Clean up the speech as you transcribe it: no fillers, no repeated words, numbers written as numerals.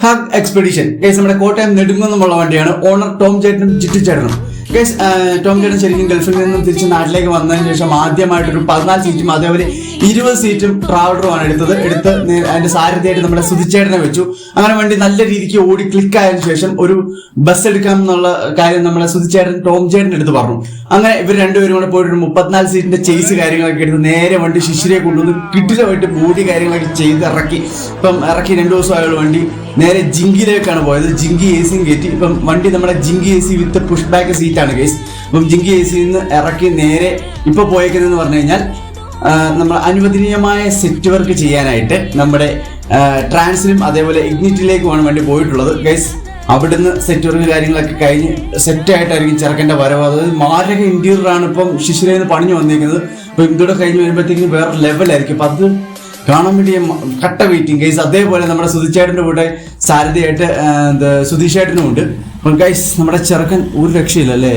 Hug expedition case നമ്മുടെ കോട്ടയം നെടുങ്കുന്നമുള്ള വണ്ടിയാണ്. Owner Tom ചേട്ടനും ജിറ്റു ചേട്ടനും. കേസ് ടോം ചേട്ടൻ ശരിക്കും ഗൾഫിൽ നിന്നും തിരിച്ച് നാട്ടിലേക്ക് വന്നതിന് ശേഷം ആദ്യമായിട്ടൊരു 14 സീറ്റും അതേപോലെ 20 സീറ്റും ട്രാവലറുമാണ് എടുത്ത് അതിന്റെ സാരഥിയായിട്ട് നമ്മുടെ സുധിച്ചേട്ടനെ വെച്ചു. അങ്ങനെ വണ്ടി നല്ല രീതിക്ക് ഓടി ക്ലിക്ക് ആയതിനു ശേഷം ഒരു ബസ് എടുക്കാം എന്നുള്ള കാര്യം നമ്മളെ സുധിച്ചേട്ടൻ ടോം ചേട്ടൻ എടുത്ത് പറഞ്ഞു. അങ്ങനെ ഇവർ രണ്ടുപേരും കൂടെ പോയിട്ട് 34 സീറ്റിന്റെ ചേസ് കാര്യങ്ങളൊക്കെ എടുത്ത് നേരെ വണ്ടി ശിശിരെ കൊണ്ടുവന്ന് കിട്ടിലുമായിട്ട് ബോഡി കാര്യങ്ങളൊക്കെ ചെയ്ത് ഇറക്കി 2 ദിവസമായുള്ള വണ്ടി നേരെ ജിങ്കിയിലേക്കാണ് പോയത്. ജിങ്കി AC കയറ്റി. ഇപ്പം വണ്ടി നമ്മുടെ ജിങ്കി AC വിത്ത് പുഷ് ബാക്ക് സീറ്റാണ് കേസ്. അപ്പം ജിങ്കി AC നിന്ന് ഇറക്കി നേരെ ഇപ്പൊ പോയേക്കുന്നതെന്ന് പറഞ്ഞു കഴിഞ്ഞാൽ നമ്മൾ അനുവദനീയമായ സെറ്റ് വർക്ക് ചെയ്യാനായിട്ട് നമ്മുടെ ട്രാൻസിലും അതേപോലെ ഇഗ്നിറ്റിലേക്കുമാണ് വേണ്ടി പോയിട്ടുള്ളത് ഗൈസ്. അവിടുന്ന് സെറ്റ് വർക്ക് കാര്യങ്ങളൊക്കെ കഴിഞ്ഞ് സെറ്റായിട്ടായിരിക്കും ചെറുക്കൻ്റെ വരവ്. അതായത് മാരക ഇന്റീരിയറാണ് ഇപ്പം ശിശിരയിൽ നിന്ന് പണിഞ്ഞു വന്നിരിക്കുന്നത്. അപ്പം ഇതോടെ കഴിഞ്ഞ് വരുമ്പോഴത്തേക്കും വേറെ ലെവലായിരിക്കും. അപ്പം അത് കാണാൻ വേണ്ടി കട്ട വെയിറ്റിംഗ് ഗൈസ്. അതേപോലെ നമ്മുടെ സുധിച്ചേട്ടൻ്റെ കൂടെ സാരഥിയായിട്ട് സുധീഷേട്ടനും ഉണ്ട്. അപ്പം ഗൈസ് നമ്മുടെ ചെറുക്കൻ ഒരു രക്ഷയില്ല അല്ലേ.